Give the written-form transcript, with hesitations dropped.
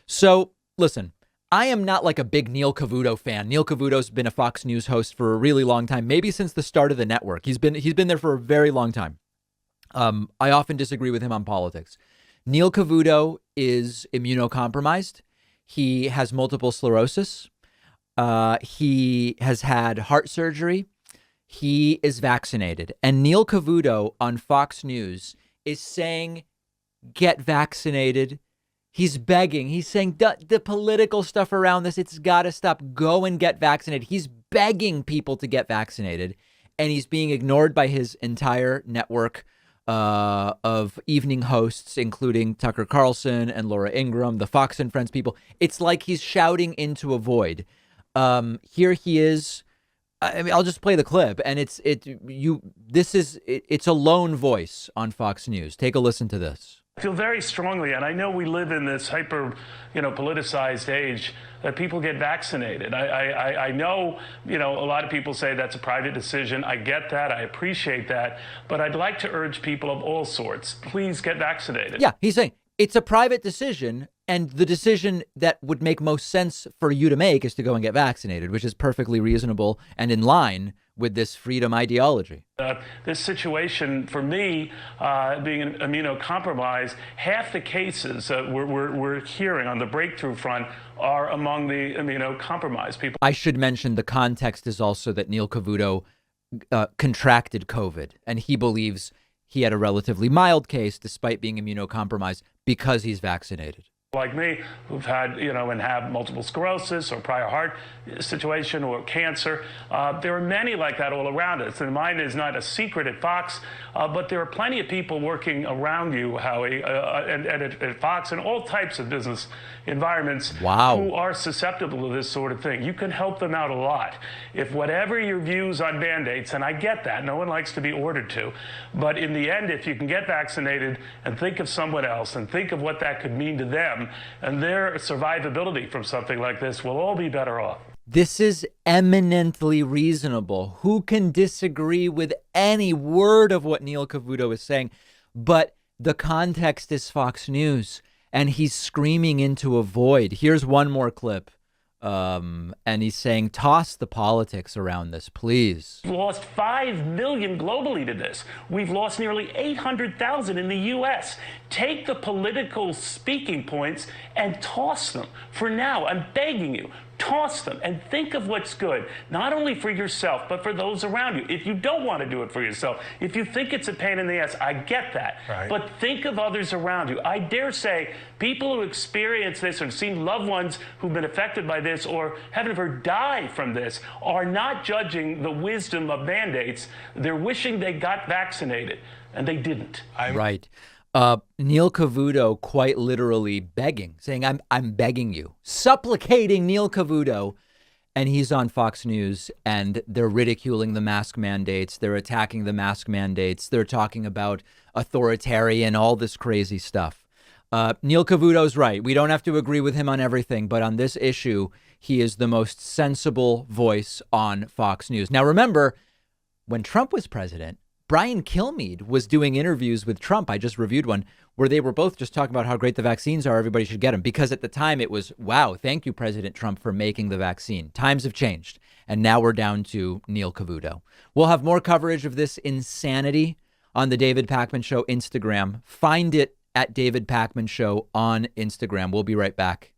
So listen, I am not like a big Neil Cavuto fan. Neil Cavuto's been a Fox News host for a really long time, maybe since the start of the network. He's been there for a very long time. I often disagree with him on politics. Neil Cavuto is immunocompromised. He has multiple sclerosis. He has had heart surgery. He is vaccinated. And Neil Cavuto on Fox News is saying, get vaccinated. He's begging. He's saying the political stuff around this, it's got to stop. Go and get vaccinated. He's begging people to get vaccinated. And he's being ignored by his entire network of evening hosts, including Tucker Carlson and Laura Ingraham, the Fox and Friends people. It's like he's shouting into a void. Here he is. I mean, I'll just play the clip, and it's a lone voice on Fox News. Take a listen to this. I feel very strongly, and I know we live in this hyper, politicized age, that people get vaccinated. I know, a lot of people say that's a private decision. I get that. I appreciate that. But I'd like to urge people of all sorts, please get vaccinated. Yeah, he's saying it's a private decision. And the decision that would make most sense for you to make is to go and get vaccinated, which is perfectly reasonable and in line with this freedom ideology. This situation, for me, being immunocompromised, half the cases we're hearing on the breakthrough front are among the immunocompromised people. I should mention the context is also that Neil Cavuto contracted COVID, and he believes he had a relatively mild case despite being immunocompromised because he's vaccinated. Like me, who've had, and have multiple sclerosis or prior heart situation or cancer. There are many like that all around us. And mine is not a secret at Fox, but there are plenty of people working around you, Howie, and at Fox and all types of business environments who are susceptible to this sort of thing. You can help them out a lot. If whatever your views on mandates, and I get that, no one likes to be ordered to, but in the end, if you can get vaccinated and think of someone else and think of what that could mean to them, and their survivability from something like this, will all be better off. This is eminently reasonable. Who can disagree with any word of what Neil Cavuto is saying? But the context is Fox News, and he's screaming into a void. Here's one more clip. And he's saying, toss the politics around this, please. We've lost 5 million globally to this. We've lost nearly 800,000 in the U.S. Take the political speaking points and toss them. For now, I'm begging you, toss them and think of what's good, not only for yourself, but for those around you. If you don't want to do it for yourself, if you think it's a pain in the ass, I get that. Right. But think of others around you. I dare say people who experience this or have seen loved ones who've been affected by this or heaven forbid die from this are not judging the wisdom of mandates. They're wishing they got vaccinated, and they didn't. Right. Neil Cavuto quite literally begging, saying, I'm begging you, supplicating Neil Cavuto. And he's on Fox News and they're ridiculing the mask mandates. They're attacking the mask mandates. They're talking about authoritarian, all this crazy stuff. Neil Cavuto's right. We don't have to agree with him on everything, but on this issue, he is the most sensible voice on Fox News. Now, remember, when Trump was president, Brian Kilmeade was doing interviews with Trump. I just reviewed one where they were both just talking about how great the vaccines are. Everybody should get them, because at the time it was, wow, thank you, President Trump, for making the vaccine. Times have changed. And now we're down to Neil Cavuto. We'll have more coverage of this insanity on the David Pakman Show Instagram. Find it at David Pakman Show on Instagram. We'll be right back.